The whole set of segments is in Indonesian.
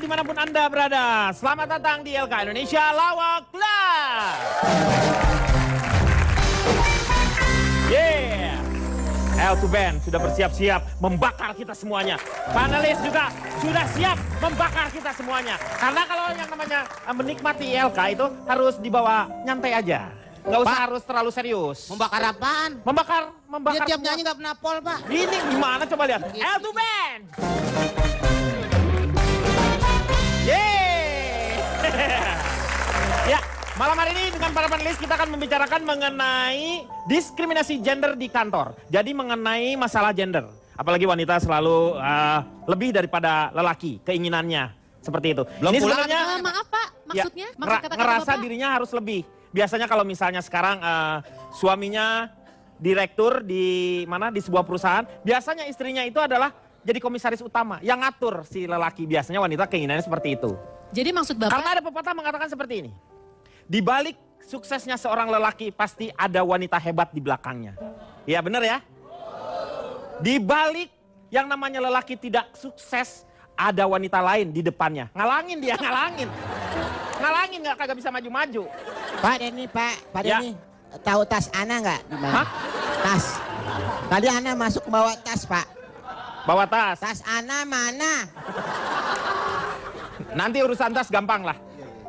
dimanapun Anda berada. Selamat datang di LK Indonesia Lawak Club. Yeah. L2 Band sudah bersiap-siap membakar kita semuanya. Panelis juga sudah siap membakar kita semuanya. Karena kalau yang namanya menikmati LK itu harus dibawa nyantai aja. Nggak usah harus terlalu serius. Membakar apaan? Membakar Dia tiap nyanyi nggak pernah pol, Pak. Ini gimana coba lihat. L2 Band. Yeay. Ya, malam hari ini dengan para panelis kita akan membicarakan mengenai diskriminasi gender di kantor. Jadi mengenai masalah gender. Apalagi wanita selalu lebih daripada lelaki, keinginannya. Seperti itu. Belum ini pulang, sebenarnya maaf Pak, maksudnya? ya, Maksud kata-kata ngerasa Bapak? dirinya harus lebih. Biasanya kalau misalnya sekarang suaminya direktur di mana di sebuah perusahaan, biasanya istrinya itu adalah jadi komisaris utama yang ngatur si lelaki. Biasanya wanita keinginannya seperti itu. Jadi maksud Bapak? Karena ada pepatah mengatakan seperti ini. Di balik suksesnya seorang lelaki pasti ada wanita hebat di belakangnya. Iya benar ya? Di balik yang namanya lelaki tidak sukses, ada wanita lain di depannya. Ngalangin dia, ngalangin. Ngalangin nggak kagak bisa maju-maju. Pak Denny, Pak Ya. Denny. Tahu tas Ana nggak di mana? Hah? Tas. Tadi Ana masuk bawa tas, Pak. Bawa tas. Tas Ana mana? Nanti urusan tas gampang lah.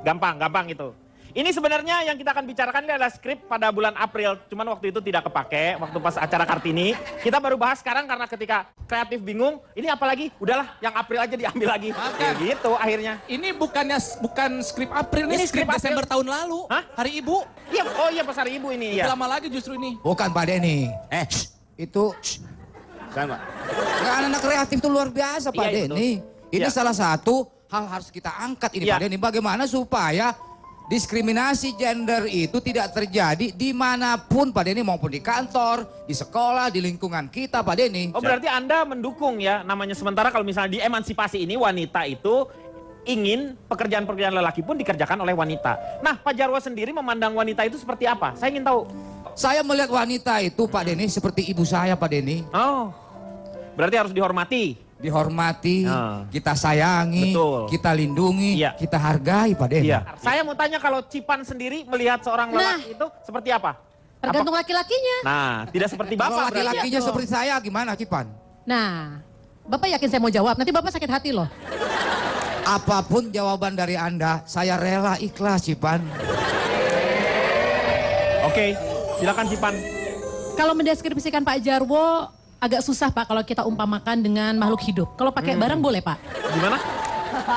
Gampang itu. Ini sebenarnya yang kita akan bicarakan ini adalah skrip pada bulan April. Cuman waktu itu tidak kepake, waktu pas acara Kartini. Kita baru bahas sekarang karena ketika kreatif bingung, ini apalagi? Udahlah, yang April aja diambil lagi. Ya gitu akhirnya. Ini bukan skrip April, ini skrip Desember tahun lalu. Hah? Hari Ibu. Iya, oh iya pas hari Ibu ini ya. Lama lagi justru ini. Bukan Pak Denny. Itu Kan, Pak. anak kreatif itu luar biasa Pak Iya, Denny. Ini Iya. salah satu hal harus kita angkat ini Iya. Pak Denny. Bagaimana supaya diskriminasi gender itu tidak terjadi dimanapun Pak Denny, maupun di kantor, di sekolah, di lingkungan kita Pak Denny. Oh berarti Anda mendukung ya namanya, sementara kalau misalnya di emansipasi ini wanita itu ingin pekerjaan-pekerjaan lelaki pun dikerjakan oleh wanita. Nah Pak Jarwo sendiri memandang wanita itu seperti apa? Saya ingin tahu. Saya melihat wanita itu Pak Denny seperti ibu saya Pak Denny. Oh, berarti harus dihormati. Dihormati, Ah. kita sayangi, Betul. kita lindungi, Iya. kita hargai Pak Denny. Iya. Saya mau tanya kalau Cipan sendiri melihat seorang lelaki itu seperti apa? Tergantung laki-lakinya. Nah, tidak seperti Kalau Bapak berarti. laki-lakinya Iya, seperti saya gimana Cipan? Nah, Bapak yakin saya mau jawab? Nanti Bapak sakit hati loh. Apapun jawaban dari Anda, saya rela ikhlas Cipan. Oke, silakan Cipan. Kalau mendeskripsikan Pak Jarwo, agak susah Pak kalau kita umpamakan dengan makhluk hidup. Kalau pakai barang boleh Pak. Gimana?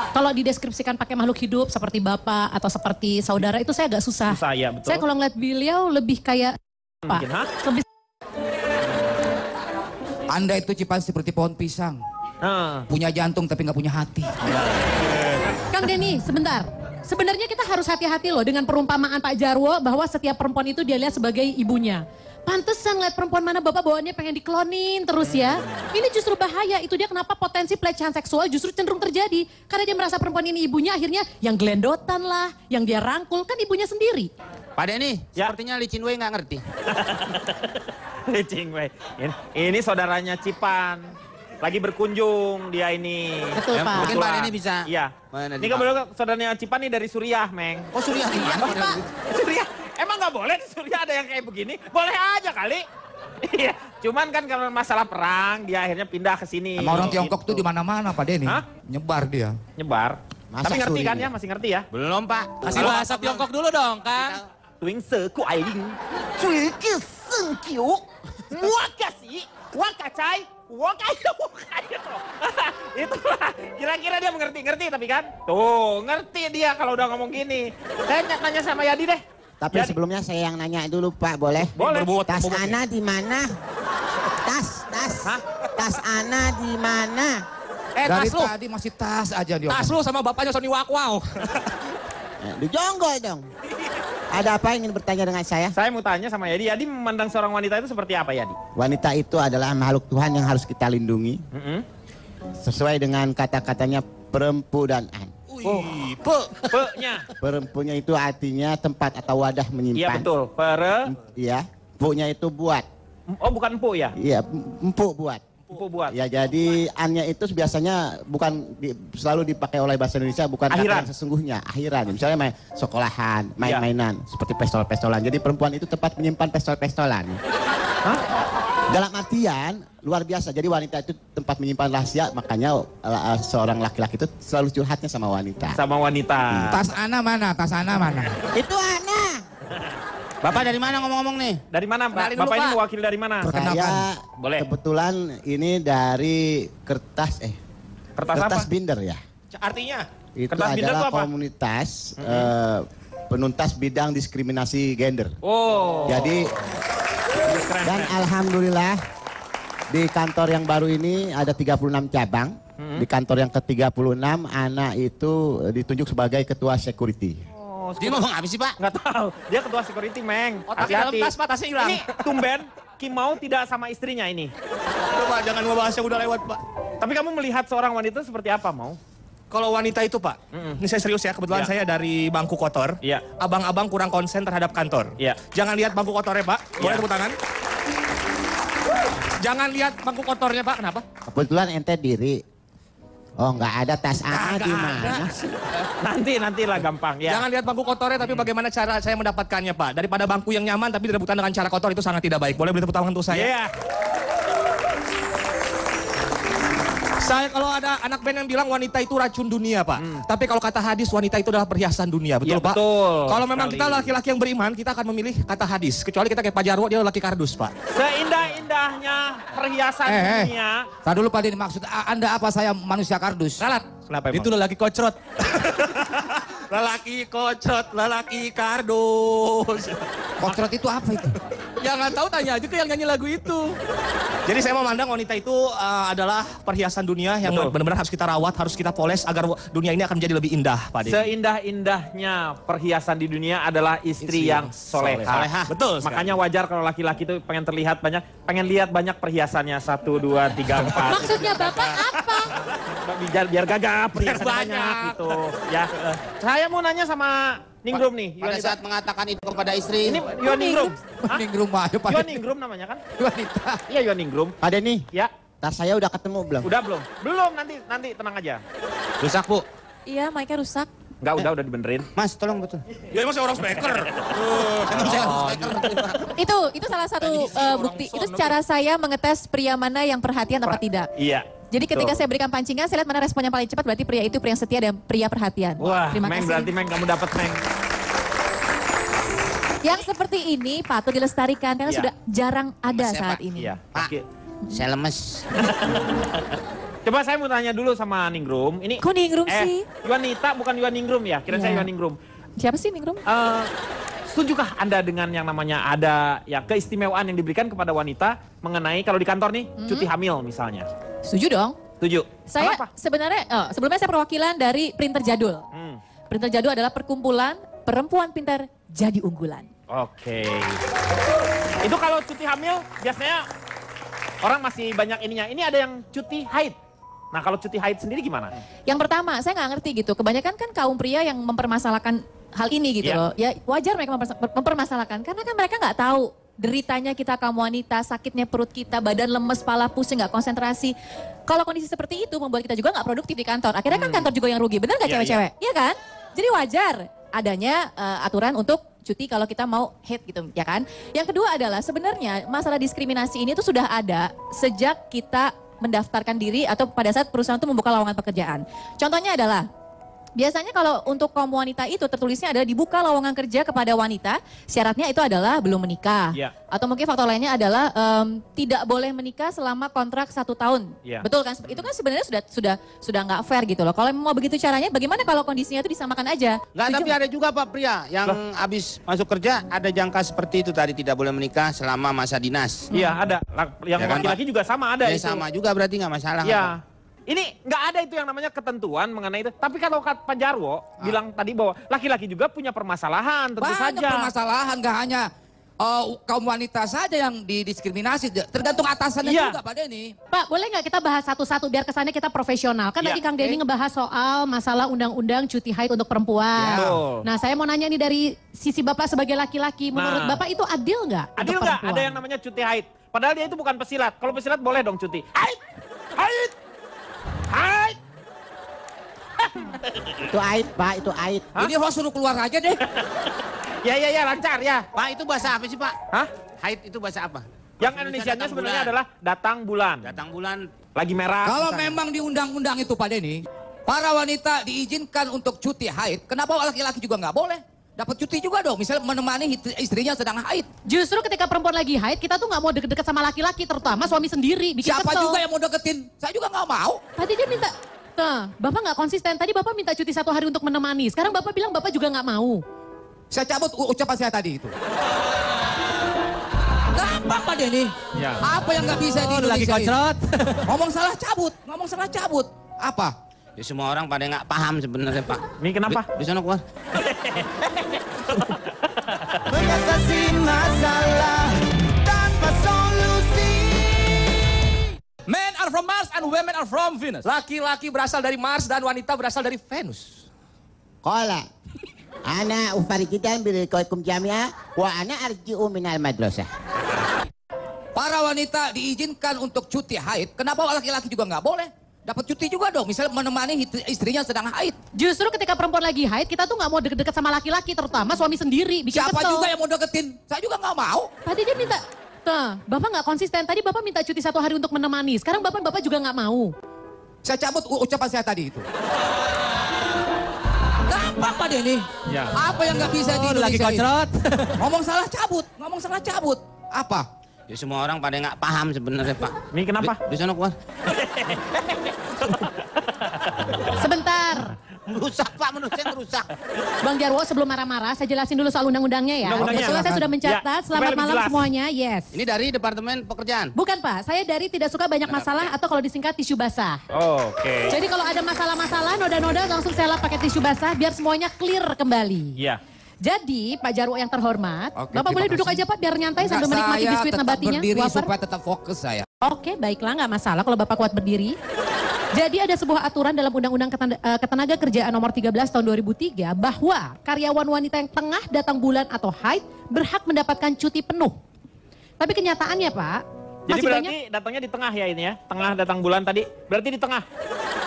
Kalau dideskripsikan pakai makhluk hidup seperti Bapak atau seperti saudara itu saya agak susah. Susah ya, betul. Saya kalau ngeliat beliau lebih kayak Pak. Mungkin, hah? Lebih Anda itu Cipan seperti pohon pisang. Nah, Punya jantung tapi nggak punya hati. Kang Denny, sebentar. Sebenarnya kita harus hati-hati loh dengan perumpamaan Pak Jarwo bahwa setiap perempuan itu dia lihat sebagai ibunya. Pantesan lihat perempuan mana bapak bawaannya pengen diklonin terus ya. Ini justru bahaya, itu dia kenapa potensi pelecehan seksual justru cenderung terjadi. Karena dia merasa perempuan ini ibunya, akhirnya yang gelendotan lah, yang dia rangkul kan ibunya sendiri. Pak Denny, Ya. sepertinya Licin Wei nggak ngerti. Cing, weh. Ini saudaranya Cipan. Lagi berkunjung dia ini. Betul Ya, Pak. mungkin Pak Denny bisa Iya. meneliti, Ini Pak. kebetulan saudaranya Cipan nih dari Suriah, Meng. Oh Surya, gimana? Pak. Suriah? Emang nggak boleh di Suriah ada yang kayak begini? Boleh aja kali. Iya, cuman kan karena masalah perang dia akhirnya pindah ke sini. Sama orang Tiongkok Gitu. tuh di mana-mana Pak Denny. Hah? Nyebar dia. Nyebar. Masa Tapi ngerti Suriah? kan ya? Masih ngerti ya? Belum Pak. Kasih bahasa Tiongkok dulu dong, Kang. Tuing se kuai ling. Cui ki seng kiu. Mua kasih. Wa kacai. Wa kayu. Itulah. Kira-kira dia mengerti tapi kan? Tuh, ngerti dia kalau udah ngomong gini. Saya nanya sama Yadi deh. Tapi Yadi. sebelumnya saya yang nanya dulu Pak, boleh? Boleh. Tas Ana di mana? Tas. Hah? Tas Ana di mana? Dari Tas lu. tadi masih tas aja dia. Tas lu sama bapaknya Sony Wakwau. Dijonggol dong. Ada apa ingin bertanya dengan saya? Saya mau tanya sama Yadi. Yadi memandang seorang wanita itu seperti apa, Yadi? Wanita itu adalah makhluk Tuhan yang harus kita lindungi. Sesuai dengan kata-katanya perempuan. Oh, pe-nya. Perempuannya itu artinya tempat atau wadah Iya menyimpan. betul. Iya. Pu-nya itu buat. Oh bukan empu ya? Iya, empuk buat. Empuk buat. Ya jadi annya itu biasanya bukan selalu dipakai oleh bahasa Indonesia, bukan kata Akhiran. yang sesungguhnya, akhiran. Misalnya main sekolahan, main-mainan, seperti pistol-pistolan. Jadi perempuan itu tempat menyimpan pistol-pistolan. Dalam artian luar biasa. Jadi wanita itu tempat menyimpan rahasia, makanya seorang laki-laki itu selalu curhatnya sama wanita. Sama wanita. Tas Ana mana? Tas Ana mana? Itu Ana. Bapak dari mana ngomong-ngomong nih? Dari mana, Pak? Kenalin dulu, Bapak ini Pak. mewakili dari mana? Saya Boleh. kebetulan ini dari kertas Kertas apa? binder ya. Artinya? Itu Kertas binder itu adalah apa? komunitas penuntas bidang diskriminasi gender. Oh. Jadi keren. dan alhamdulillah di kantor yang baru ini ada 36 cabang. Di kantor yang ke-36 Ana itu ditunjuk sebagai ketua security. Dia ngomong apa sih, Pak? Nggak tahu. Dia ketua security, Meng. Otak dalam tas, Pak, tasnya hilang. Ini tumben Kimau tidak sama istrinya ini. Udah, Pak, jangan ngebahas yang udah lewat, Pak. Tapi kamu melihat seorang wanita seperti apa, Mau? Kalau wanita itu, Pak, ini saya serius ya, kebetulan Iya. saya dari bangku kotor. Iya. Abang-abang kurang konsen terhadap kantor. Iya. Jangan lihat bangku kotornya, Pak. Boleh Iya. tepuk tangan? Jangan lihat bangku kotornya, Pak. Kenapa? Kebetulan ente diri. Oh nggak ada tas Ana Nggak di mana? Nantilah gampang ya. Jangan lihat bangku kotornya, tapi bagaimana cara saya mendapatkannya, Pak. Daripada bangku yang nyaman, tapi direbutan dengan cara kotor, itu sangat tidak baik. Boleh beri tepuk tangan untuk saya? Iya. Saya kalau ada anak band yang bilang wanita itu racun dunia, Pak. Tapi kalau kata hadis, wanita itu adalah perhiasan dunia. Betul, Iya, Pak? betul Kalau memang sekali. kita laki-laki yang beriman, kita akan memilih kata hadis. Kecuali kita kayak Pak Jarwo, dia laki kardus, Pak. Seindah-indahnya perhiasan dunia. Tadi dulu Pak Denny, maksud Anda apa saya manusia kardus? Salat. Kenapa emang? Itu lelaki kocrot. Lelaki kocot, lelaki kardus. Kocrot itu apa itu? Ya nggak tahu, tanya aja ke yang nyanyi lagu itu. Jadi saya memandang wanita itu adalah perhiasan dunia yang Betul. benar-benar harus kita rawat, harus kita poles agar dunia ini akan menjadi lebih indah, Pak Denny. Seindah-indahnya perhiasan di dunia adalah istri yang soleha. Solehah. Betul sekali. Makanya wajar kalau laki-laki itu pengen terlihat banyak, pengen lihat banyak perhiasannya. 1, 2, 3, 4. Maksudnya Bapak apa? Biar gagap perhiasannya banyak gitu. Ya. Saya mau nanya sama Ningrum nih. Pada Yuanita. saat mengatakan itu kepada istri, Ini Yuan Ningrum. Hah? Mending rumah aja Pak Yuan Denny. Ningrum namanya kan? Wanita. Iya Yuan Ningrum. Pak Denny, Ya. tas saya udah ketemu belum? Udah belum? Belum, nanti tenang aja. rusak, Bu. Iya, mic-nya rusak. Enggak, udah dibenerin. Mas, tolong betul. Ya emang saya orang speaker. Itu salah satu bukti. Itu cara saya mengetes pria mana yang perhatian apa tidak. Iya. Jadi ketika Betul. saya berikan pancingan, saya lihat mana respon yang paling cepat, berarti pria itu pria yang setia dan pria perhatian. Wah, Terima Meng kasih. berarti Meng kamu dapat Meng. Yang seperti ini patut dilestarikan karena Iya. sudah jarang ada Lemes ya, saat Pak? ini. Iya. Pak. Oke. Saya lemes. Coba saya mau tanya dulu sama Ningrum. Ini Kok Ningrum sih? Yuanita bukan Yuan Ningrum ya? Kira saya Iya. Yuan Ningrum. Siapa sih Ningrum? Setujukah Anda dengan yang namanya ada ya keistimewaan yang diberikan kepada wanita mengenai kalau di kantor nih cuti hamil misalnya? Setuju dong. Setuju? Saya Kenapa? sebenarnya, sebelumnya saya perwakilan dari Printer Jadul. Hmm, Printer Jadul adalah perkumpulan perempuan pintar jadi unggulan. Oke. Itu kalau cuti hamil biasanya orang masih banyak ininya. Ini ada yang cuti haid. Nah kalau cuti haid sendiri gimana? Yang pertama, saya nggak ngerti gitu. Kebanyakan kan kaum pria yang mempermasalahkan hal ini gitu Iya. loh. Ya wajar mereka mempermasalahkan. Karena kan mereka nggak tahu deritanya kita kaum wanita, sakitnya perut kita, badan lemes, kepala pusing, nggak konsentrasi. Kalau kondisi seperti itu membuat kita juga nggak produktif di kantor. Akhirnya kan kantor juga yang rugi. Benar nggak Iya, cewek-cewek? Iya kan? Jadi wajar adanya aturan untuk cuti kalau kita mau head gitu, ya kan? Yang kedua adalah sebenarnya masalah diskriminasi ini tuh sudah ada sejak kita mendaftarkan diri atau pada saat perusahaan itu membuka lowongan pekerjaan. Contohnya adalah biasanya kalau untuk kaum wanita itu tertulisnya adalah dibuka lowongan kerja kepada wanita, syaratnya itu adalah belum menikah. Iya. Atau mungkin faktor lainnya adalah tidak boleh menikah selama kontrak 1 tahun. Iya. Betul kan? Itu kan sebenarnya sudah nggak fair gitu loh. Kalau mau begitu caranya, bagaimana kalau kondisinya itu disamakan aja? Enggak, Setuju tapi nggak? ada juga Pak pria yang habis masuk kerja ada jangka seperti itu tadi, tidak boleh menikah selama masa dinas. Iya ada. Yang Ya kan, laki-laki juga sama ada Ya itu. sama juga berarti nggak masalah. Pak. Ya. Ini nggak ada itu yang namanya ketentuan mengenai itu. Tapi kalau Pak Jarwo bilang tadi bahwa laki-laki juga punya permasalahan tentu Banyak saja. permasalahan, nggak hanya kaum wanita saja yang didiskriminasi, tergantung atasannya Iya. juga Pak Denny. Pak, boleh nggak kita bahas satu-satu biar kesannya kita profesional? Kan Ya, tadi Kang Denny ngebahas soal masalah undang-undang cuti haid untuk perempuan. Betul. Nah, saya mau nanya nih dari sisi Bapak sebagai laki-laki, menurut Nah. Bapak itu adil nggak? Adil untuk nggak perempuan? ada yang namanya cuti haid? Padahal dia itu bukan pesilat. Kalau pesilat boleh dong cuti. Haid! Haid! Haid! Itu ait, Pak, itu ait. Ini lo suruh keluar aja deh. Ya, lancar ya. Pak, itu bahasa apa sih, Pak? Hah? Haid itu bahasa apa? Yang Indonesianya sebenarnya adalah datang bulan. Datang bulan. Lagi merah. Kalau misalnya. memang di undang-undang itu Pak Denny, para wanita diizinkan untuk cuti haid, kenapa laki-laki juga nggak boleh? Dapat cuti juga dong, misalnya menemani istrinya sedang haid. Justru ketika perempuan lagi haid, kita tuh nggak mau deket-deket sama laki-laki, terutama suami sendiri. Bikin Siapa kesel. juga yang mau deketin? Saya juga nggak mau. Tadi dia minta, Bapak nggak konsisten. Tadi Bapak minta cuti 1 hari untuk menemani. Sekarang Bapak bilang Bapak juga nggak mau. Saya cabut ucapan saya tadi itu. Gampang Pak Denny. Ya. Apa yang nggak bisa di Indonesia lagi ini? kocrot. Ngomong salah cabut. Apa? Ya semua orang pada nggak paham sebenarnya, Pak. Ini kenapa? Di sana keluar. Mengatasi masalah tanpa solusi. Men are from Mars and women are from Venus. Laki-laki berasal dari Mars dan wanita berasal dari Venus. Qala ana ufarikitan birikoikum jami'a wa ana arji'u minal madrasah. Para wanita diizinkan untuk cuti haid, kenapa laki-laki juga nggak boleh? Dapat cuti juga dong, misalnya menemani istrinya sedang haid. Justru ketika perempuan lagi haid, kita tuh nggak mau deket-deket sama laki-laki, terutama suami sendiri. Bikin Siapa kesel. juga yang mau deketin? Saya juga nggak mau. Tadi dia minta, Bapak nggak konsisten. Tadi Bapak minta cuti 1 hari untuk menemani. Sekarang Bapak juga nggak mau. Saya cabut ucapan saya tadi itu. Gampang Pak Denny. Ya. Apa yang nggak bisa di Lagi Indonesia ini? kocrot. Ngomong salah cabut. Apa? Ya semua orang pada nggak paham sebenarnya, Pak. Ini kenapa? Di sana keluar. Sebentar. Merusak, Pak, menurut saya merusak. Bang Jarwo, sebelum marah-marah, saya jelasin dulu soal undang-undangnya ya. Undang-undangnya. Betul, saya sudah mencatat. Ya, supaya Selamat lebih malam jelas. semuanya. Yes. Ini dari Departemen Pekerjaan. Bukan Pak, saya dari tidak suka banyak masalah atau kalau disingkat tisu basah. Oke. Jadi kalau ada masalah-masalah, noda-noda langsung saya lap pakai tisu basah biar semuanya clear kembali. Iya. Jadi Pak Jarwo yang terhormat, Oke, Bapak terima boleh duduk kasih. aja Pak biar nyantai sambil menikmati biskuit tetap nabatinya. berdiri wafer. supaya tetap fokus saya. Oke, baiklah, nggak masalah kalau Bapak kuat berdiri. Jadi ada sebuah aturan dalam Undang-Undang Ketenagakerjaan Nomor 13 Tahun 2003 bahwa karyawan wanita yang tengah datang bulan atau haid berhak mendapatkan cuti penuh. Tapi kenyataannya Pak, Jadi masih berarti banyak. datangnya di tengah ya ini ya? Tengah datang bulan tadi, berarti di tengah.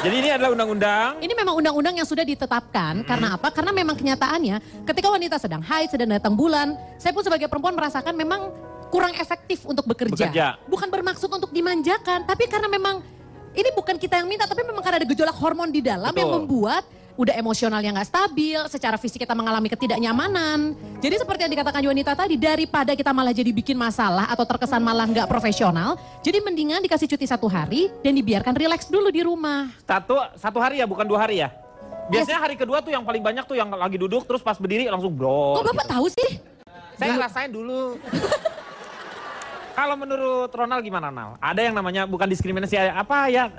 Jadi ini adalah undang-undang. Ini memang undang-undang yang sudah ditetapkan. Karena apa? Karena memang kenyataannya ketika wanita sedang haid, sedang datang bulan, saya pun sebagai perempuan merasakan memang kurang efektif untuk bekerja. Bukan bermaksud untuk dimanjakan, tapi karena memang ini bukan kita yang minta, tapi memang karena ada gejolak hormon di dalam yang Betul. membuat udah emosionalnya nggak stabil, secara fisik kita mengalami ketidaknyamanan. Jadi seperti yang dikatakan Yunita tadi, daripada kita malah jadi bikin masalah atau terkesan malah nggak profesional, jadi mendingan dikasih cuti 1 hari dan dibiarkan rileks dulu di rumah. Satu hari ya, bukan 2 hari ya? Biasanya hari kedua tuh yang paling banyak tuh yang lagi duduk terus pas berdiri langsung bro. Kok Bapak tahu sih? Saya ngerasain dulu. Kalau menurut Ronald gimana, Nal? Ada yang namanya bukan diskriminasi apa ya,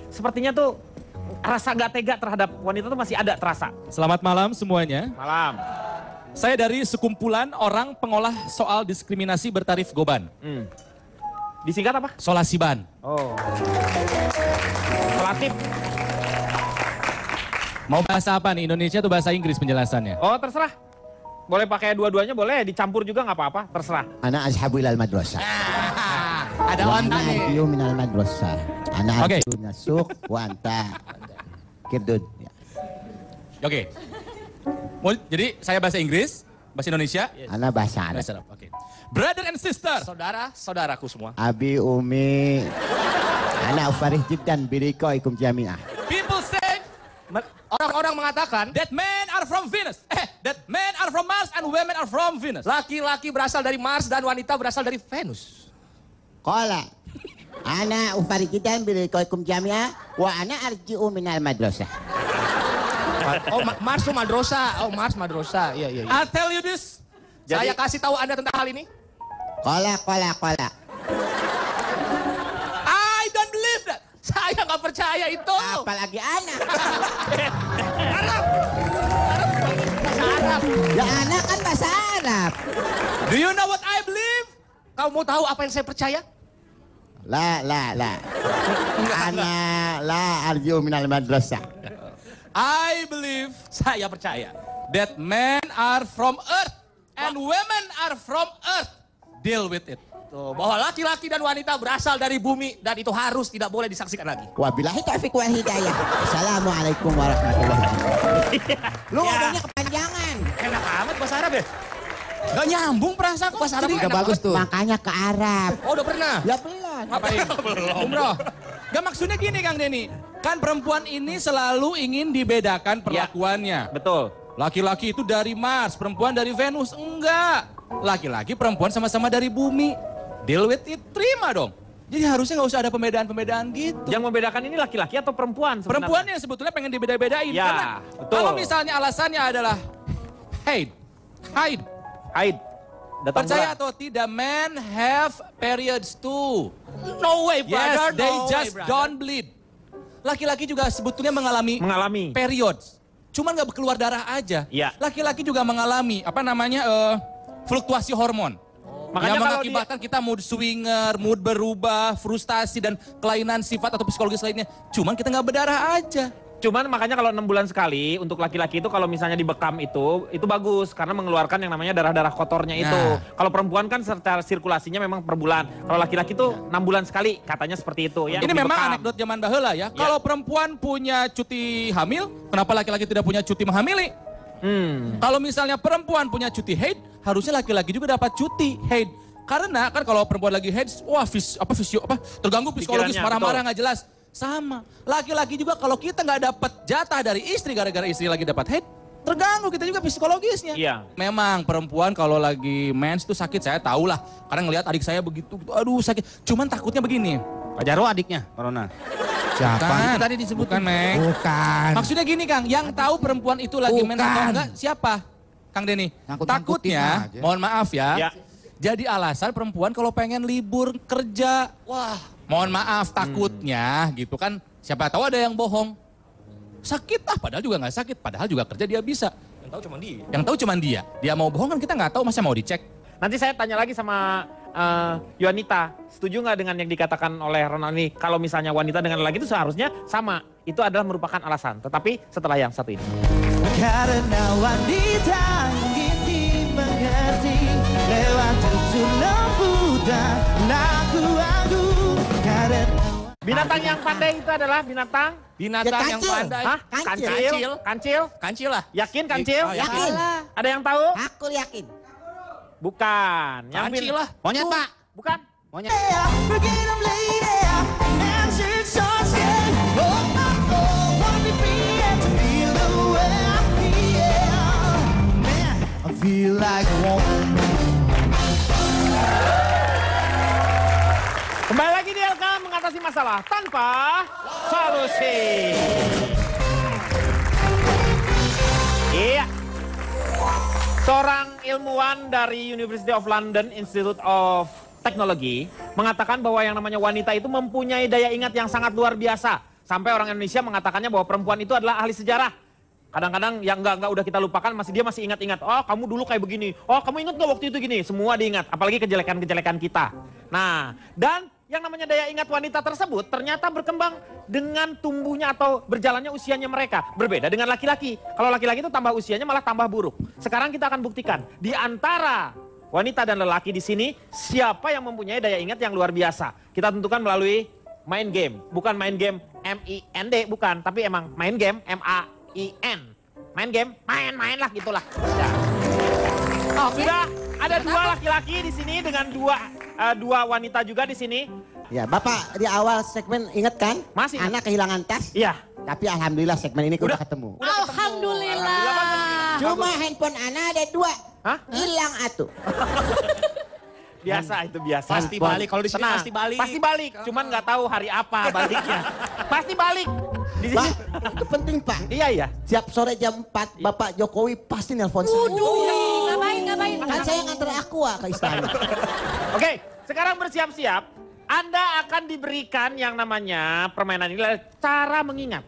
sepertinya tuh rasa gak tega terhadap wanita tuh masih ada terasa. Selamat malam semuanya. Malam. Saya dari sekumpulan orang pengolah soal diskriminasi bertarif Goban. Disingkat apa? Solasiban. Oh. Relatif. Mau bahasa apa nih? Indonesia tuh bahasa Inggris penjelasannya. Oh terserah. Boleh pakai dua-duanya, boleh dicampur juga nggak apa-apa, terserah. Ana azhabu ilal madrasah. Ada Wa wanta ana nih. arji'u minal madrasah. Ana Oke. arji'u nasuk wa anta kirdud. Oke. Jadi saya bahasa Inggris, bahasa Indonesia. Ana bahasa Arab. Bahasa Arab, oke. Brother and sister. Saudara-saudaraku semua. Abi umi. Ana ufarih jiddan birikoikum jami'ah. People say Orang-orang mengatakan that men are from Venus. That men are from Mars and women are from Venus. laki-laki berasal dari Mars dan wanita berasal dari Venus. Qala ana ufarih jiddan birikoikum jami'ah wa ana arji'u minal madrasah. Oh, Mars tuh madrosa. Oh, Mars madrosa. Iya, iya. I'll tell you this. Saya kasih tahu Anda tentang hal ini. Qala. I don't believe that. Saya nggak percaya itu. Apalagi anak. Arab. Arab. Ya anak kan bahasa Arab. Do you know what I believe? Kamu mau tahu apa yang saya percaya? La. Ana la arji'u minal madrasah. I believe, saya percaya, that men are from earth and women are from earth. Deal with it. Tuh, bahwa laki-laki dan wanita berasal dari bumi dan itu harus tidak boleh disaksikan lagi. Wabillahi taufiq wal hidayah. Assalamualaikum warahmatullahi wabarakatuh. Lu ngomongnya kepanjangan. Enak amat bahasa Arab ya? Gak nyambung perasaan bahasa Arab. Udah bagus tuh. Makanya ke Arab. Oh udah pernah? Ya belum. Ngapain? Umroh. Gak maksudnya gini Kang Denny. Kan perempuan ini selalu ingin dibedakan perlakuannya. Betul. Laki-laki itu dari Mars, perempuan dari Venus. Enggak. Laki-laki perempuan sama-sama dari bumi. Deal with it, terima dong. Jadi harusnya nggak usah ada pembedaan-pembedaan gitu. Yang membedakan ini laki-laki atau perempuan sebenarnya? Perempuan yang sebetulnya pengen dibeda-bedain. Ya, Karena betul. kalau misalnya alasannya adalah haid. Haid. Datang Percaya bulan. atau tidak, men have periods too. No way, brother. Yes, they no just way, brother. don't bleed. Laki-laki juga sebetulnya mengalami periods. Cuman nggak keluar darah aja. Iya. Laki-laki juga mengalami fluktuasi hormon. Makanya yang kalau mengakibatkan kita mood swinger, mood berubah, frustasi dan kelainan sifat atau psikologis lainnya. Cuman kita nggak berdarah aja. Cuman makanya kalau 6 bulan sekali untuk laki-laki itu kalau misalnya dibekam itu bagus karena mengeluarkan yang namanya darah-darah kotornya itu. Kalau perempuan kan secara sirkulasinya memang per bulan. Kalau laki-laki itu 6 bulan sekali katanya seperti itu. Ini memang anekdot zaman baheula ya. Kalau perempuan punya cuti hamil, kenapa laki-laki tidak punya cuti menghamili? Kalau misalnya perempuan punya cuti haid, harusnya laki-laki juga dapat cuti haid. Karena kan kalau perempuan lagi haid, wah terganggu psikologis, marah-marah nggak jelas. Sama, laki-laki juga kalau kita nggak dapat jatah dari istri gara-gara istri lagi dapat haid, terganggu kita juga psikologisnya. Iya. Memang perempuan kalau lagi mens tuh sakit, saya tahu lah. Karena ngelihat adik saya begitu, aduh sakit. Cuman takutnya begini. Pak Jarwo adiknya, Corona. Siapa? Bukan, Itu tadi disebut. bukan, Neng. Bukan. Maksudnya gini Kang, yang tahu perempuan itu lagi mens atau Bukan. enggak siapa? Kang Denny. Ngangkut-ngangkutin Takutnya, aja. mohon maaf Ya. jadi alasan perempuan kalau pengen libur kerja. Wah, mohon maaf takutnya gitu kan. Siapa tahu ada yang bohong. Sakit padahal juga nggak sakit. Padahal juga kerja dia bisa. Yang tahu cuma dia. Yang tahu cuma dia. Dia mau bohong kan kita nggak tahu, masa mau dicek. Nanti saya tanya lagi sama Yuanita, setuju nggak dengan yang dikatakan oleh Ronald ini? Kalau misalnya wanita dengan lelaki itu seharusnya sama. Itu adalah merupakan alasan. Tetapi setelah yang satu ini. Karena wanita ingin dimengerti lewat tujuan buta aku karena Binatang yang pandai itu adalah binatang? Binatang yang kancil. pandai. Hah? Kancil. Kancil? Kancil lah. Yakin kancil? Oh, Yakin. Ada yang tahu? Aku yakin. Bukan. Kancil lah. Monyet Pak. Bukan. Monyet. Kembali lagi di LK mengatasi masalah tanpa solusi. Iya. Seorang ilmuwan dari University of London Institute of Technology mengatakan bahwa yang namanya wanita itu mempunyai daya ingat yang sangat luar biasa. Sampai orang Indonesia mengatakannya bahwa perempuan itu adalah ahli sejarah. Kadang-kadang yang enggak udah kita lupakan, dia masih ingat-ingat. Oh kamu dulu kayak begini, oh kamu ingat nggak waktu itu gini. Semua diingat, apalagi kejelekan-kejelekan kita. Nah, dan yang namanya daya ingat wanita tersebut ternyata berkembang dengan tumbuhnya atau berjalannya usianya mereka. Berbeda dengan laki-laki. Kalau laki-laki itu tambah usianya malah tambah buruk. Sekarang kita akan buktikan di antara wanita dan lelaki di sini siapa yang mempunyai daya ingat yang luar biasa. Kita tentukan melalui main game. Bukan main game M-I-N-D, bukan. Tapi emang main game M-A-I-N. Main game, main-main lah gitulah. Ya. Oh, sudah ada dua laki-laki di sini dengan dua wanita juga di sini. Ya, Bapak di awal segmen ingat kan? Masih. Anak kehilangan tas. Iya. Tapi alhamdulillah segmen ini udah ketemu. Alhamdulillah. Cuma handphone Ana ada 2. Hah? Hilang atuh. Biasa itu biasa. Pasti balik. Kalau di sini Tenang, pasti balik. Pasti balik. Cuman nggak tahu hari apa baliknya. Pasti balik. Di Pak, sini. itu penting Pak. Iya. Siap sore jam 4 Bapak Jokowi pasti nelpon saya. Ngapain? Kan saya nganter Aqua ke istana. Oke, sekarang bersiap-siap. Anda akan diberikan yang namanya permainan ini adalah cara mengingat.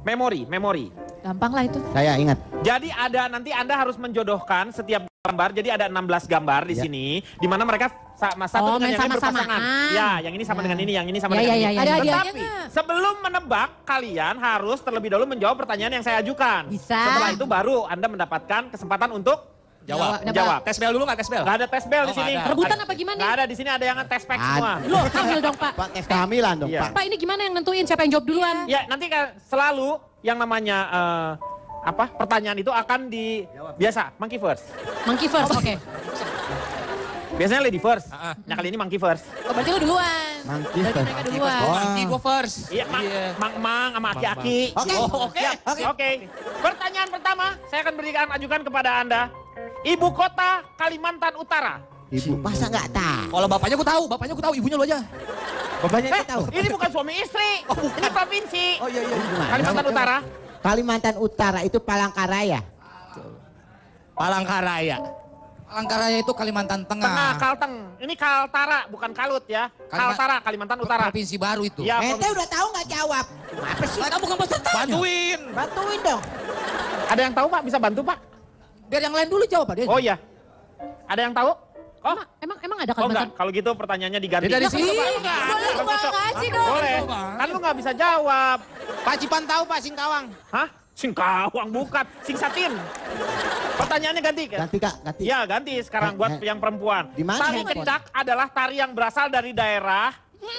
Memori. Gampang lah itu. Saya ingat. Jadi nanti Anda harus menjodohkan setiap gambar. Jadi ada 16 gambar di sini. Di mana mereka satu dengan main yang lain sama-samaan. berpasangan. Ya, yang ini sama dengan ini, yang ini sama Ya, dengan ya, ini. ya, ya. Ada hadiahnya Tetapi nggak? sebelum menebak, kalian harus terlebih dahulu menjawab pertanyaan yang saya ajukan. Bisa. Setelah itu baru Anda mendapatkan kesempatan untuk Jawab. Tes bel dulu nggak tes bel? Nggak ada tes bel di sini. nggak ada. Rebutan apa gimana? Nggak ada di sini, ada yang ngetes pack semua. Loh, hamil dong Pak. Pak tes kehamilan dong, Iya. Pak. Pak ini gimana yang nentuin siapa yang jawab duluan? Ya, nanti selalu yang namanya pertanyaan itu akan biasa monkey first. Monkey first, oke. Biasanya lady first. Nah, kali ini monkey first. Oh, berarti lu duluan. Monkey Berarti first. mereka duluan. Mangki gue first. Iya, mang sama aki-aki. Oke. Oke. Pertanyaan pertama saya akan ajukan kepada Anda. Ibu kota Kalimantan Utara. Ibu, masa nggak tahu? Kalau bapaknya gue tahu, ibunya lu aja. Bapaknya nggak tahu. Ini bukan suami istri. Ini provinsi. Oh iya. Gimana? Kalimantan Utara. Kalimantan Utara itu Palangkaraya. Palangkaraya. Palangkaraya itu Kalimantan Tengah, Tengah. Kalteng. Ini Kaltara, bukan Kalut ya. Kaltara, Kalimantan Utara. Provinsi baru itu. Ya, Ente udah tahu nggak jawab? Apa sih? Kamu bukan peserta. Bantuin. Bantuin dong. ada yang tahu Pak? Bisa bantu Pak? Biar yang lain dulu jawab, Pak. Oh iya. Ada yang tahu? Oh, Emang ada oh Kalimantan? enggak. Kalau gitu pertanyaannya diganti. Dari sini. Boleh gua kasih dong. Boleh. Kan lu nggak bisa jawab. Pak Cipan tahu Pak Singkawang. Hah? Singkawang bukan. Singsatin. Pertanyaannya ganti kan? Ganti Kak, ganti. Ya ganti sekarang buat yang perempuan. Di mana Tari handphone? kecak adalah tari yang berasal dari daerah.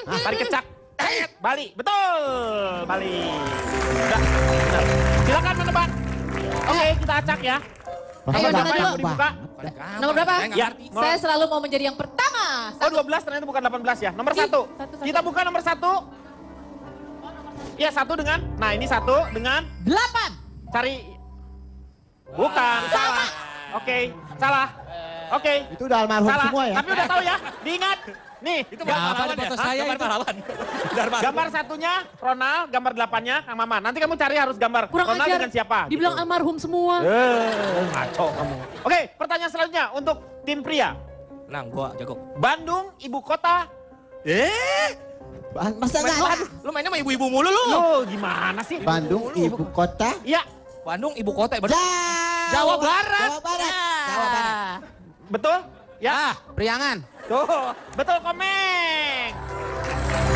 Tari kecak. Bali. Betul. Bali. Udah. Benar. Silakan menebak. Oke, kita acak ya. Bapak Ayo, nggak jangan tahu, dulu. Mau dibuka? Nomor berapa? Ya. Saya selalu mau menjadi yang pertama. Oh 12 ternyata bukan 18 ya. Nomor Ih, 1. satu. Kita buka nomor 1. Ya 1 dengan. Nah ini 1 dengan. 8. Cari. Bukan. Salah. Oke. Salah. Oke. Itu udah almarhum Salah. semua ya. Tapi udah tahu ya. Diingat. Nih. Itu Apa di foto saya itu? Gambar satunya Ronald, gambar 8-nya Kang Maman. Nanti kamu cari harus gambar Kurang Ronald ajar. dengan siapa. Dibilang gitu. almarhum semua. Ngaco kamu. Oke, pertanyaan selanjutnya untuk tim pria. Nah, gua jago. Bandung, ibu kota. Masa nggak tahu? Lu mainnya sama ibu-ibu mulu lu. Loh, gimana sih? Bandung, ibu kota. Iya, Bandung ibu kota. Jawa Barat. Jawa Barat. Jawa Barat. betul? Ya. Priangan. Tuh, betul Komeng.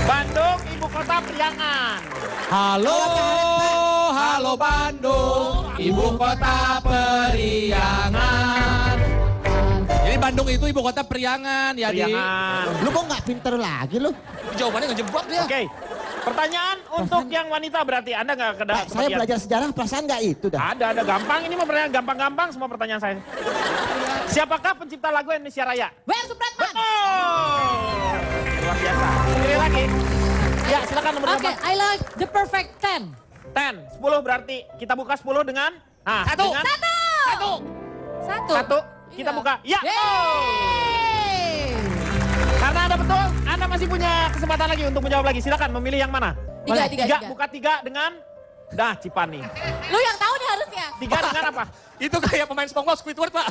Bandung, ibu kota Priangan. Halo Bandung, ibu kota Periangan. Jadi Bandung itu ibu kota Periangan ya di. Priangan. Lu kok nggak pinter lagi lu? Jawabannya ngejebak dia. Oke. Pertanyaan untuk yang wanita berarti Anda nggak Saya belajar sejarah perasaan nggak itu dah. Ada gampang. Ini mah pertanyaan gampang-gampang semua pertanyaan saya. Siapakah pencipta lagu Indonesia Raya? W.R. Supratman. Betul. Luar biasa. Pilih lagi. Ya, silakan nomor Oke, I like the perfect 10. 10. 10 berarti kita buka 10 dengan Satu. dengan Satu. satu. Kita Iya. buka. Ya. Yeay. Karena Anda betul, Anda masih punya kesempatan lagi untuk menjawab lagi. Silakan memilih yang mana? Tiga. Buka 3 dengan Cipani. Lu yang tahu nih harusnya. 3 dengan apa? Itu kayak pemain SpongeBob Squidward, Pak.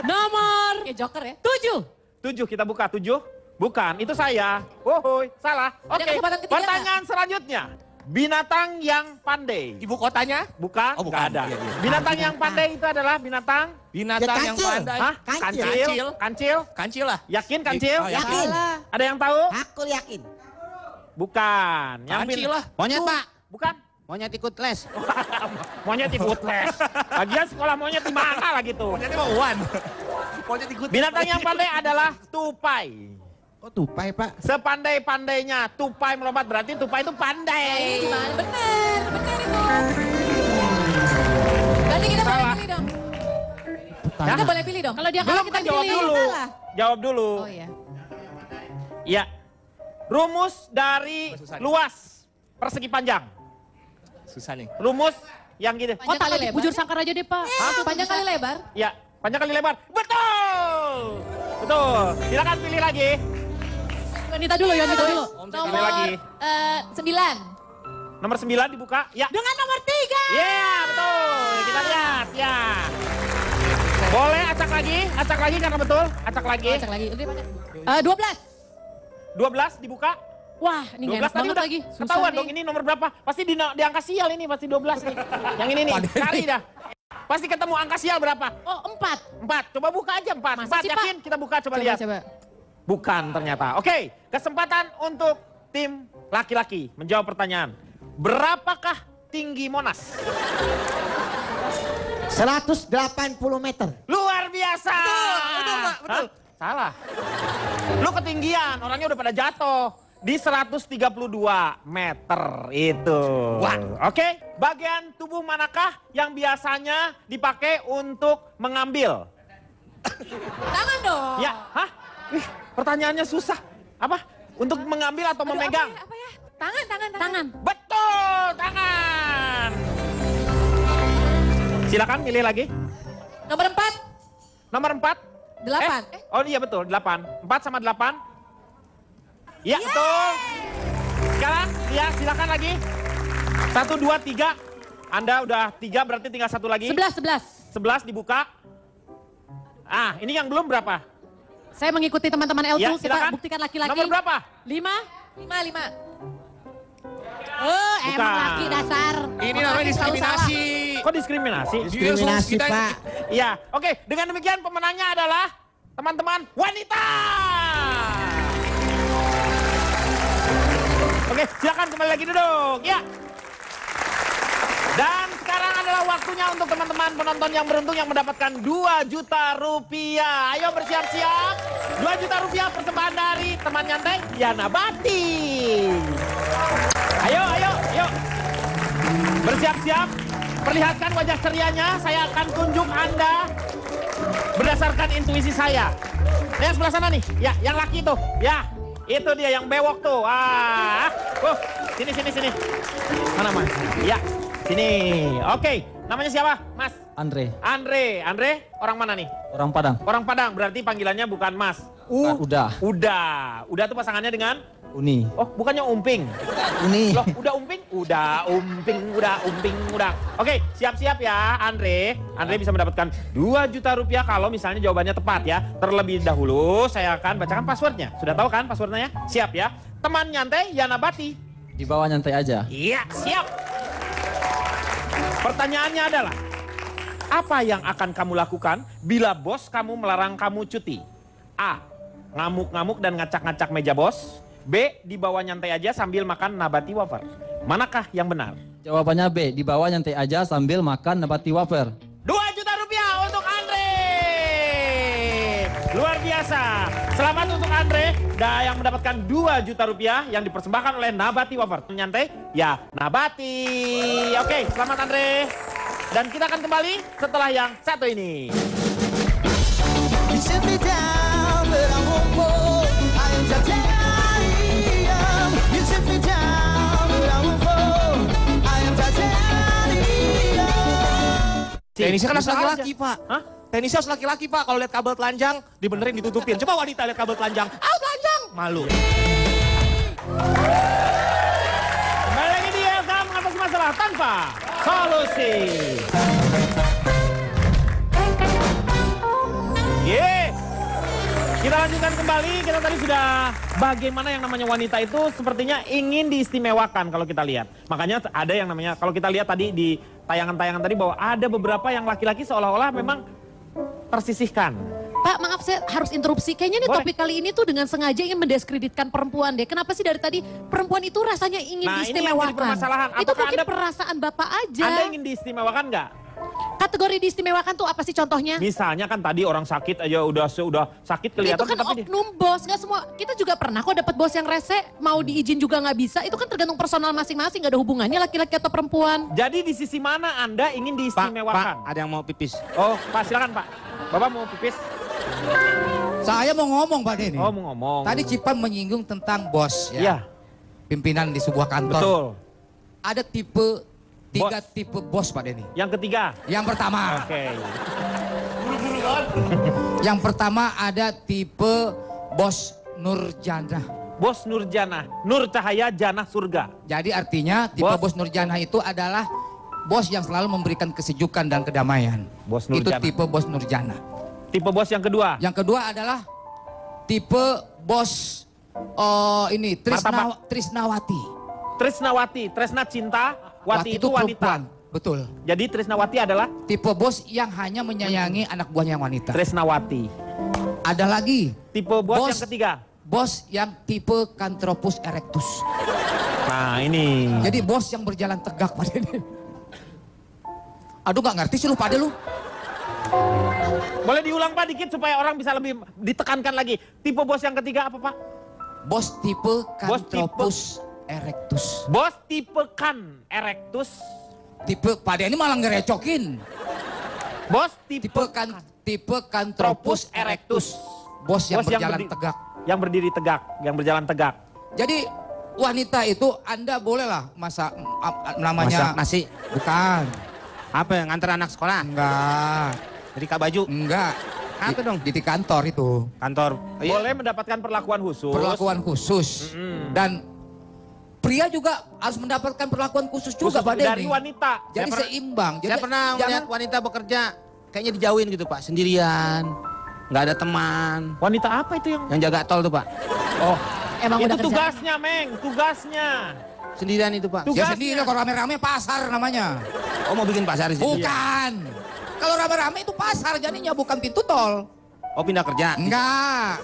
Nomor Ya Joker ya. 7. 7 kita buka 7. Bukan, itu saya. Wohoi, salah. Ada Oke. kesempatan ketiga Pertanyaan selanjutnya. Binatang yang pandai. Ibu kotanya? Bukan, Oh, bukan. nggak ada. Iya, iya. Binatang yang pandai itu adalah binatang. Binatang Ya, yang kancil. pandai. Hah? Kancil. Kancil. Kancil lah. Yakin kancil? Oh, Yakin? Ada yang tahu? Aku yakin. Bukan. Kancil lah. Monyet Pak. Bukan. Monyet ikut les. Monyet ikut les. Lagian sekolah monyet di mana lah gitu. Monyetnya mau Wan. Monyet ikut. Binatang yang pandai adalah tupai. Oh tupai Pak. Sepandai-pandainya tupai melompat berarti tupai itu Ini pandai. gimana? Bener itu. Berarti kita boleh Salah. pilih dong. Pertanyaan. Kita boleh pilih dong. Kalau dia kalah Belum kita kan jawab pilih. dulu. Salah. Jawab dulu. Oh iya. Ya. Rumus dari luas persegi panjang. Susah nih. Rumus yang gini. Oh, Panjang kali tak lebar. bujur sangkar aja deh, Pak. Panjang kali lebar. Ya, panjang kali lebar. Betul. Betul. Silakan pilih lagi. Yonita dulu. Pilih lagi. 9. Nomor 9 dibuka. Ya. Dengan nomor 3. Ya, betul. Kita lihat. Ya. Boleh acak lagi karena betul. Acak lagi. Cek lagi. Udah pakai. 12. 12 dibuka. Wah, ini 12 nggak enak tadi banget udah lagi. ketahuan dong ini nomor berapa. Pasti di angka sial ini, pasti 12 nih. Yang ini nih, cari dah. Pasti ketemu angka sial berapa? Oh, 4. 4, coba buka aja 4. Masa 4 sih, yakin? Kita buka coba lihat. Coba. Bukan ternyata. Oke, kesempatan untuk tim laki-laki menjawab pertanyaan. Berapakah tinggi Monas? 180 meter. Luar biasa. Betul, Pak, betul. Hah? Salah. Lu ketinggian, orangnya udah pada jatuh. Di 132 meter itu. Oke, bagian tubuh manakah yang biasanya dipakai untuk mengambil? Tangan dong. Ya, hah? Wih, pertanyaannya susah. Apa? Untuk mengambil atau memegang? Apa ya? Tangan. Tangan. Betul, tangan. Silakan pilih lagi. Nomor 4. Nomor 4. 8. Oh iya betul, 8. 4 sama 8. Ya, betul. Sekarang, ya silakan lagi. 1, 2, 3. Anda udah 3, berarti tinggal 1 lagi. 11. 11 dibuka. Ah, ini yang belum berapa? Saya mengikuti teman-teman L2, Ya, kita silakan. buktikan laki-laki. Nomor berapa? 5. 5. Oh, Bukan. emang laki dasar. Ini namanya diskriminasi. Kok diskriminasi? Diskriminasi, Kita- Pak. Iya, oke. Dengan demikian pemenangnya adalah teman-teman wanita. Oke, silakan kembali lagi duduk. Ya. Dan sekarang adalah waktunya untuk teman-teman penonton yang beruntung yang mendapatkan 2 juta rupiah. Ayo bersiap-siap. 2 juta rupiah persembahan dari teman nyantai Yana Bati. Ayo. Bersiap-siap. Perlihatkan wajah cerianya. Saya akan tunjuk Anda berdasarkan intuisi saya. Yang sebelah sana nih. Ya, yang laki tuh. Ya, itu dia yang bewok tuh. Sini. Mana Mas? Ya, sini. Oke, namanya siapa? Mas? Andre, Andre, orang mana nih? orang Padang. Orang Padang, berarti panggilannya bukan Mas. Udah. Udah tuh pasangannya dengan? Uni. Oh, bukannya Umping. Uni. Loh, udah Umping? Udah. Oke, siap-siap ya, Andre. Andre bisa mendapatkan 2 juta rupiah kalau misalnya jawabannya tepat ya. Terlebih dahulu, saya akan bacakan passwordnya. Sudah tahu kan passwordnya ya? Siap ya. Teman nyantai Yana Bati. Di bawah nyantai aja. Iya, siap. Pertanyaannya adalah, apa yang akan kamu lakukan bila bos kamu melarang kamu cuti? A. Ngamuk-ngamuk dan ngacak-ngacak meja bos. B. Di bawah nyantai aja sambil makan nabati wafer. Manakah yang benar? Jawabannya B, di bawah nyantai aja sambil makan nabati wafer. 2 juta rupiah untuk Andre. Luar biasa. Selamat untuk Andre yang mendapatkan 2 juta rupiah yang dipersembahkan oleh Nabati Wafer. Nyantai? Ya, Nabati. Oke, selamat Andre. Dan kita akan kembali setelah yang satu ini. You shoot me down, but I won't fall. I am titanium. You shoot me down, but I won't fall. I am titanium. Tenisnya kan harus Bisa laki-laki, aja. Pak. Hah? Tenisnya harus laki-laki, Pak. Kalau lihat kabel telanjang, dibenerin, ditutupin. Coba wanita lihat kabel telanjang. Telanjang. Malu. Kembali lagi di LK mengatasi masalah tanpa solusi. Kita lanjutkan kembali, kita tadi sudah bagaimana yang namanya wanita itu sepertinya ingin diistimewakan kalau kita lihat. Makanya ada yang namanya, kalau kita lihat tadi di tayangan-tayangan tadi bahwa ada beberapa yang laki-laki seolah-olah memang tersisihkan. Pak, maaf saya harus interupsi. Kayaknya nih Boleh. topik kali ini tuh dengan sengaja ingin mendiskreditkan perempuan deh. Kenapa sih dari tadi perempuan itu rasanya ingin Nah, ini yang jadi diistimewakan? permasalahan. Itu Apakah mungkin Anda- perasaan Bapak aja. Anda ingin diistimewakan nggak? Kategori diistimewakan tuh apa sih contohnya? Misalnya kan tadi orang sakit aja udah sakit kelihatan. Itu kan tapi dia- oknum bos, nggak semua. Kita juga pernah kok dapat bos yang rese, mau diizin juga nggak bisa. Itu kan tergantung personal masing-masing, nggak ada hubungannya laki-laki atau perempuan. Jadi di sisi mana Anda ingin Pak, diistimewakan? ada yang mau pipis. Oh, Pak silakan Pak. Bapak mau pipis? Saya mau ngomong Pak Denny. Oh, mau ngomong. Tadi Cipan menyinggung tentang bos ya. Iya, Pimpinan di sebuah kantor. betul. Ada tiga tipe bos Pak Denny. Yang ketiga. Yang pertama. Oke. Yang pertama ada tipe bos Nurjana. Bos Nurjana, Nur Cahaya Jannah Surga. Jadi artinya tipe Bos. bos Nurjana itu adalah bos yang selalu memberikan kesejukan dan kedamaian. Bos Itu Nurjana. tipe bos Nurjana. Tipe bos yang kedua. Yang kedua adalah tipe bos Trisnawati. Trisnawati, Tresna cinta, Wati itu wanita. perempuan. Betul. Jadi Trisnawati adalah Tipe bos yang hanya menyayangi anak buahnya yang wanita. Tresnawati. Ada lagi Tipe bos Bos. yang ketiga. bos yang tipe Canthropus erectus. Nah, ini. Jadi bos yang berjalan tegak pada ini. Aduh nggak ngerti sih lu pada lu. Boleh diulang Pak dikit supaya orang bisa lebih ditekankan lagi. Tipe bos yang ketiga apa Pak? Bos tipe Canthropus erectus. Bos tipe kan erectus. Tipe pada ini malah ngerecokin. Bos tipe Tipe Canthropus erectus. Bos yang berjalan tegak. Yang berdiri tegak, yang berjalan tegak. Jadi wanita itu Anda bolehlah masak namanya Masak nasi. Bukan. Apa ya, nganter anak sekolah? Enggak. Setrika baju? Enggak. Apa dong? Di kantor itu. Kantor. Iya. Boleh mendapatkan perlakuan khusus. Perlakuan khusus. Dan pria juga harus mendapatkan perlakuan khusus juga Khusus Pak Denny. dari wanita. Jadi seimbang. Jadi Saya pernah melihat wanita bekerja kayaknya dijauhin gitu Pak, sendirian. Nggak ada teman. Wanita apa itu yang? Yang jaga tol tuh Pak. Oh, Emang itu udah kerjaan. tugasnya, Meng, tugasnya. Sendirian itu Pak. Ya sendiri kalau rame-rame pasar namanya. Oh mau bikin pasar di sini? Bukan. Kalau rame-rame itu pasar jadinya bukan pintu tol. Oh pindah kerja? Enggak.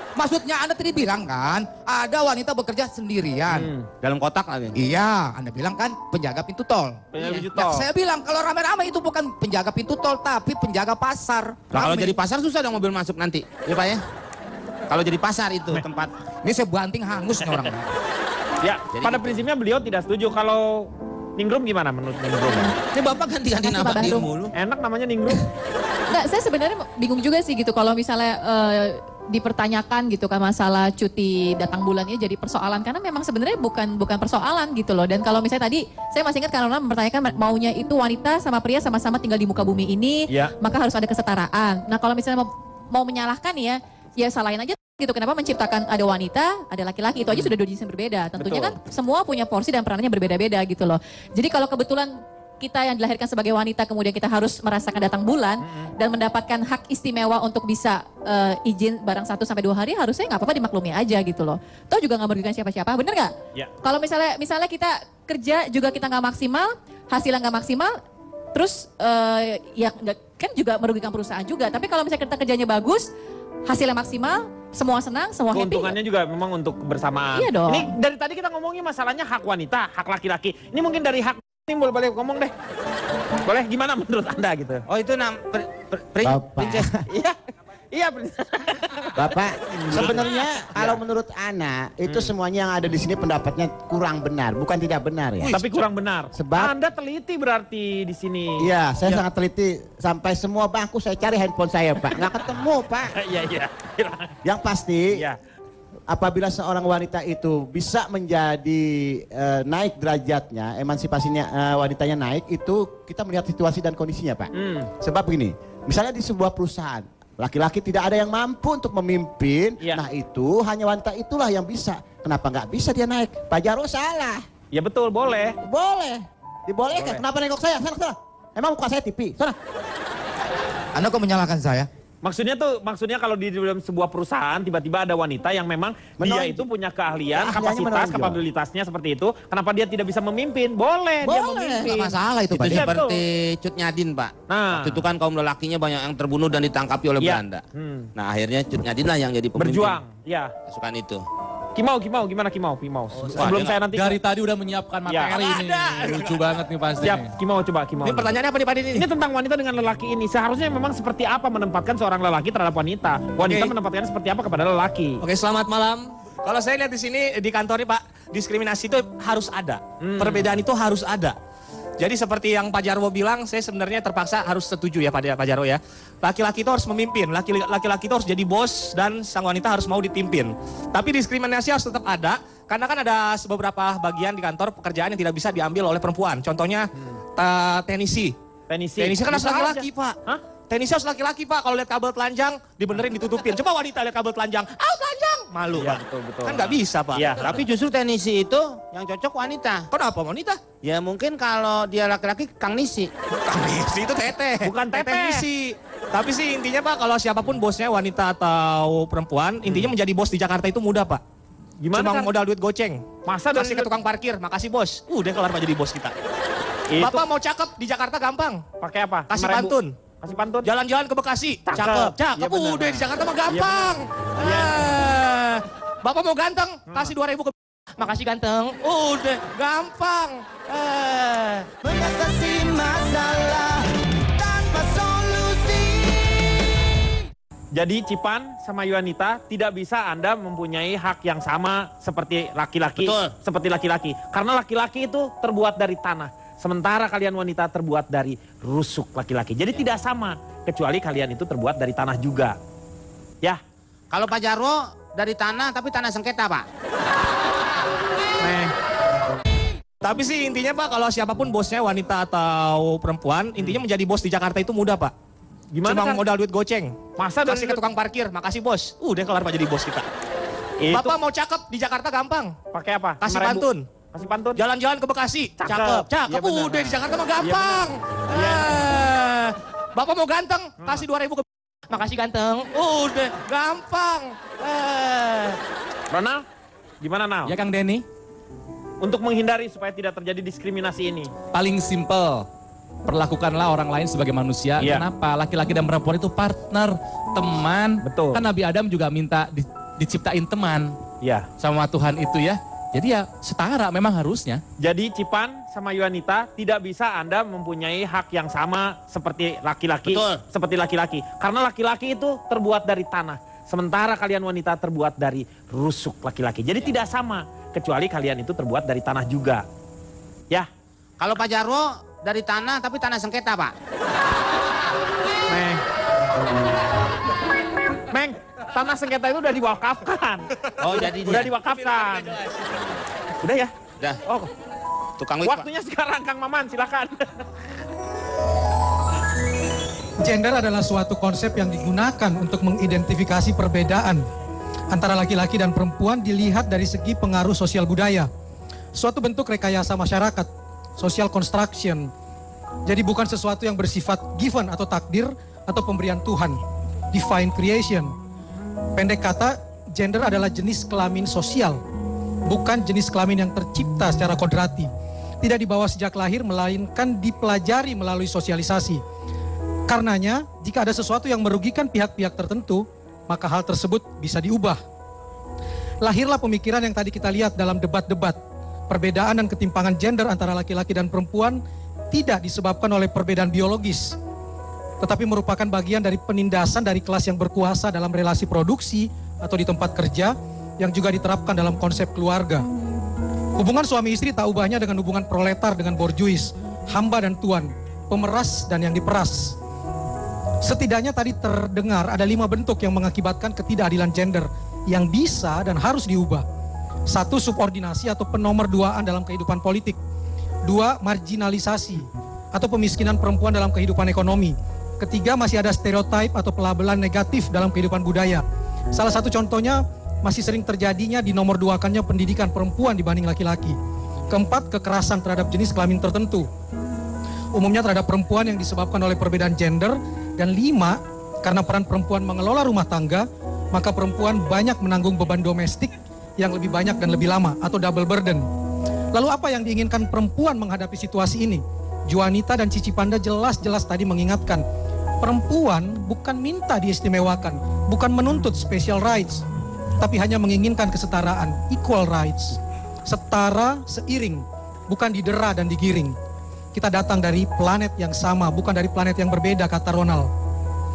Maksudnya Anda tadi bilang kan, ada wanita bekerja sendirian. Dalam kotak lagi? Iya, Anda bilang kan penjaga pintu tol. Penjaga pintu Nah, tol. saya bilang kalau rame-rame itu bukan penjaga pintu tol, tapi penjaga pasar. Nah, kalau Rame. jadi pasar susah dong mobil masuk nanti. Iya Pak ya? Kalau jadi pasar itu tempat. Ini saya banting hangus nih orang. Ya, Jadi pada gitu. prinsipnya beliau tidak setuju. Kalau Ningrum gimana menurut Ningrum? Ini Bapak ganti-ganti Makasih, nama Pak dia Bahru. mulu. Enak namanya Ningrum. Nggak, saya sebenarnya bingung juga sih gitu kalau misalnya dipertanyakan gitu kan masalah cuti datang bulannya jadi persoalan karena memang sebenarnya bukan persoalan gitu loh. Dan kalau misalnya tadi saya masih ingat karena mempertanyakan maunya itu wanita sama pria sama-sama tinggal di muka bumi ini, Ya. maka harus ada kesetaraan. Nah kalau misalnya mau menyalahkan ya salahin aja gitu. Kenapa menciptakan ada wanita, ada laki-laki, itu aja sudah dua jenis yang berbeda. Tentunya Betul. kan semua punya porsi dan perannya berbeda-beda gitu loh. Jadi kalau kebetulan kita yang dilahirkan sebagai wanita kemudian kita harus merasakan datang bulan dan mendapatkan hak istimewa untuk bisa izin barang 1 sampai 2 hari, harusnya nggak apa-apa dimaklumi aja gitu loh. Toh juga nggak merugikan siapa-siapa, bener nggak? Ya. Kalau misalnya kita kerja juga kita nggak maksimal, hasilnya nggak maksimal, terus ya kan juga merugikan perusahaan juga. Tapi kalau misalnya kita kerjanya bagus, hasilnya maksimal, semua senang, semua happy. Keuntungannya juga memang untuk bersamaan. Iya dong. Ini dari tadi kita ngomongin masalahnya hak wanita, hak laki-laki. Ini mungkin dari hak ini boleh ngomong deh. Boleh gimana menurut Anda gitu? Oh itu Bapak. princess. Iya. Iya, Princess. Bapak, sebenarnya kalau menurut Ana itu semuanya yang ada di sini pendapatnya kurang benar, bukan tidak benar ya. Tapi kurang benar. Sebab- Anda teliti berarti di sini. Iya, saya sangat teliti sampai semua bangku saya cari handphone saya, Pak. Nggak ketemu, Pak. Iya, iya. Yang pasti, Iya. apabila seorang wanita itu bisa menjadi naik derajatnya, emansipasinya wanitanya naik, itu kita melihat situasi dan kondisinya, Pak. Sebab begini, misalnya di sebuah perusahaan, laki-laki tidak ada yang mampu untuk memimpin, Iya. nah itu hanya wanita itulah yang bisa. Kenapa nggak bisa dia naik? Pak Jarwo salah. Ya betul, boleh. Boleh. Dibolehkan. Boleh. Kenapa nengok saya? Sana. Emang muka saya TV? Sana. Anda kok menyalahkan saya? Maksudnya kalau di dalam sebuah perusahaan tiba-tiba ada wanita yang memang dia Menonjol. itu punya keahlian, Keahliannya kapasitas, menonjol. kapabilitasnya seperti itu. Kenapa dia tidak bisa memimpin? Boleh, dia Boleh. memimpin. Nggak masalah itu Itu Pak. Iya, seperti Cut Nyadin Pak. Nah. Waktu itu kan kaum lelakinya banyak yang terbunuh dan ditangkapi oleh Iya. Belanda. Nah akhirnya Cut Nyadin lah yang jadi pemimpin Berjuang, ya. pasukan itu. Kimau, gimana Kimau? Sebelum dia saya nanti Dari tadi udah menyiapkan Ya. materi ini. Lucu banget nih pasti. siap, nih. Kimau coba Kimau. Ini pertanyaannya apa nih Pak Denny? Ini tentang wanita dengan lelaki ini. Seharusnya memang seperti apa menempatkan seorang lelaki terhadap wanita? Wanita Oke. menempatkan seperti apa kepada lelaki? Oke, selamat malam. Kalau saya lihat di sini di kantor nih Pak, diskriminasi itu harus ada. Perbedaan itu harus ada. Jadi seperti yang Pak Jarwo bilang, saya sebenarnya terpaksa harus setuju ya Pak Jarwo ya. Laki-laki itu harus memimpin, laki-laki itu harus jadi bos dan sang wanita harus mau dipimpin. Tapi diskriminasi harus tetap ada, karena kan ada beberapa bagian di kantor pekerjaan yang tidak bisa diambil oleh perempuan. Contohnya tenisi. Tenisi. Tenisi kan harus Bisa laki-laki aja. Pak. Hah? Tenisi harus laki-laki Pak, kalau lihat kabel telanjang dibenerin ditutupin. Coba wanita lihat kabel telanjang, telanjang, malu Iya, Pak. betul. Kan nggak bisa Pak. Iya. Tapi justru tenisi itu yang cocok wanita. Kenapa wanita? Ya mungkin kalau dia laki-laki Kang Nisi. Kang Nisi itu teteh. Bukan teteh. Nisi. Tapi sih intinya Pak, kalau siapapun bosnya wanita atau perempuan, intinya menjadi bos di Jakarta itu mudah Pak. Gimana Cuma kan? modal duit goceng. Masa Kasih ke tukang parkir, makasih bos. Udah kelar Pak jadi bos kita. Itu Bapak mau cakep di Jakarta gampang. pakai apa? Kasih 5.000. pantun. Kasih pantun. Jalan-jalan ke Bekasi, Cakep. cakep. Iya, Cakep, benar. udah di Jakarta mah gampang. Bapak mau ganteng, kasih 2.000 ke makasih ganteng. Udah, gampang. Mengatasi masalah tanpa solusi. Jadi Cipan sama Yuanita tidak bisa Anda mempunyai hak yang sama seperti laki-laki. Betul. Seperti laki-laki. Karena laki-laki itu terbuat dari tanah. Sementara kalian wanita terbuat dari rusuk laki-laki. Jadi tidak sama. Kecuali kalian itu terbuat dari tanah juga. Ya. Kalau Pak Jarwo dari tanah tapi tanah sengketa, Pak. Tapi sih intinya Pak, kalau siapapun bosnya wanita atau perempuan, intinya menjadi bos di Jakarta itu mudah Pak. Gimana Cuma kan? modal duit goceng. Masa dari Kasih ke tukang parkir, makasih bos. Udah kelar Pak jadi bos kita. itu Bapak mau cakep di Jakarta gampang. pakai apa? Kasih 5.000. pantun. Kasih pantun. Jalan-jalan ke Bekasi, Cakep. cakep. Cakep, Iya bener. udah di Jakarta mah Iya gampang. Iya. Bapak mau ganteng, kasih 2.000 ke makasih ganteng. Udah, gampang. Ronald, gimana Nal? Ya Kang Denny, Untuk menghindari supaya tidak terjadi diskriminasi ini. paling simple. Perlakukanlah orang lain sebagai manusia. Iya. Kenapa? Laki-laki dan perempuan itu partner, teman. Betul. Kan Nabi Adam juga minta diciptain teman Ya. sama Tuhan itu ya. Jadi ya setara memang harusnya. Jadi Cipan sama Yuanita tidak bisa Anda mempunyai hak yang sama seperti laki-laki. Betul. Seperti laki-laki. Karena laki-laki itu terbuat dari tanah. Sementara kalian wanita terbuat dari rusuk laki-laki. Jadi tidak sama. Kecuali kalian itu terbuat dari tanah juga. Ya. Kalau Pak Jarwo dari tanah tapi tanah sengketa, Pak. Meng, tanah sengketa itu udah diwakafkan. Oh, jadi Udah diwakafkan. Udah ya? Udah. Oh, Tukang wit, Pak. waktunya sekarang Kang Maman, silakan. Gender adalah suatu konsep yang digunakan untuk mengidentifikasi perbedaan antara laki-laki dan perempuan dilihat dari segi pengaruh sosial budaya. Suatu bentuk rekayasa masyarakat, social construction. Jadi bukan sesuatu yang bersifat given atau takdir atau pemberian Tuhan, divine creation. Pendek kata, gender adalah jenis kelamin sosial, bukan jenis kelamin yang tercipta secara kodrati. Tidak dibawa sejak lahir, melainkan dipelajari melalui sosialisasi. Karenanya, jika ada sesuatu yang merugikan pihak-pihak tertentu, maka hal tersebut bisa diubah. Lahirlah pemikiran yang tadi kita lihat dalam debat-debat. Perbedaan dan ketimpangan gender antara laki-laki dan perempuan tidak disebabkan oleh perbedaan biologis, tetapi merupakan bagian dari penindasan dari kelas yang berkuasa dalam relasi produksi atau di tempat kerja yang juga diterapkan dalam konsep keluarga. Hubungan suami istri tak ubahnya dengan hubungan proletar dengan borjuis, hamba dan tuan, pemeras dan yang diperas. Setidaknya tadi terdengar ada 5 bentuk yang mengakibatkan ketidakadilan gender yang bisa dan harus diubah. 1. Subordinasi atau penomorduaan dalam kehidupan politik. 2. Marginalisasi atau pemiskinan perempuan dalam kehidupan ekonomi. 3. Masih ada stereotip atau pelabelan negatif dalam kehidupan budaya. Salah satu contohnya masih sering terjadinya dinomorduakannya pendidikan perempuan dibanding laki-laki. 4. Kekerasan terhadap jenis kelamin tertentu, umumnya terhadap perempuan yang disebabkan oleh perbedaan gender. Dan 5, karena peran perempuan mengelola rumah tangga, maka perempuan banyak menanggung beban domestik yang lebih banyak dan lebih lama atau double burden. Lalu apa yang diinginkan perempuan menghadapi situasi ini? Juanita dan Cici Panda jelas-jelas tadi mengingatkan, perempuan bukan minta diistimewakan, bukan menuntut special rights, tapi hanya menginginkan kesetaraan, equal rights. Setara, seiring, bukan didera dan digiring. Kita datang dari planet yang sama, bukan dari planet yang berbeda, kata Ronald.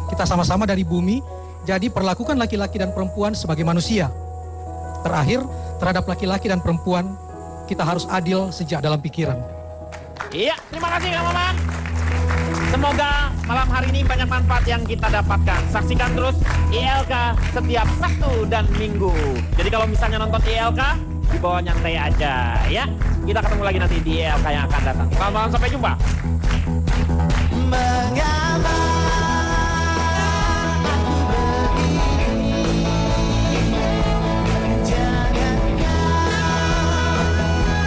Kita sama-sama dari bumi, jadi perlakukan laki-laki dan perempuan sebagai manusia. Terakhir, terhadap laki-laki dan perempuan, kita harus adil sejak dalam pikiran. Iya, terima kasih Kang Maman. Semoga malam hari ini banyak manfaat yang kita dapatkan. Saksikan terus ILK setiap Sabtu dan Minggu. Jadi kalau misalnya nonton ILK, di bawah nyantai aja ya. Kita ketemu lagi nanti di ILK yang akan datang. Selamat malam, sampai jumpa. Mengapa aku begini? Jangan kau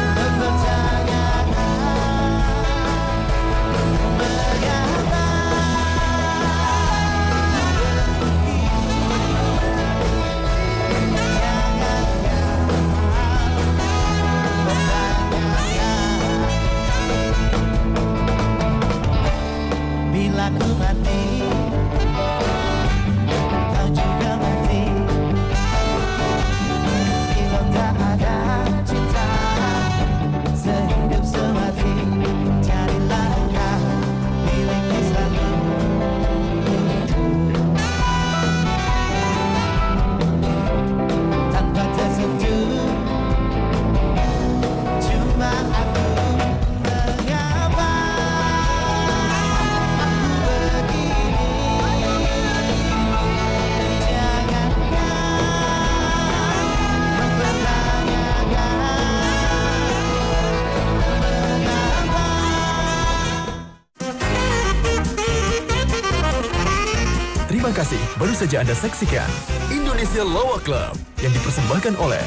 mempertanyakan mengapa aku begini? Jangan kau mempertanyakan bila ku mati. saja Anda saksikan Indonesia Lawak Club yang dipersembahkan oleh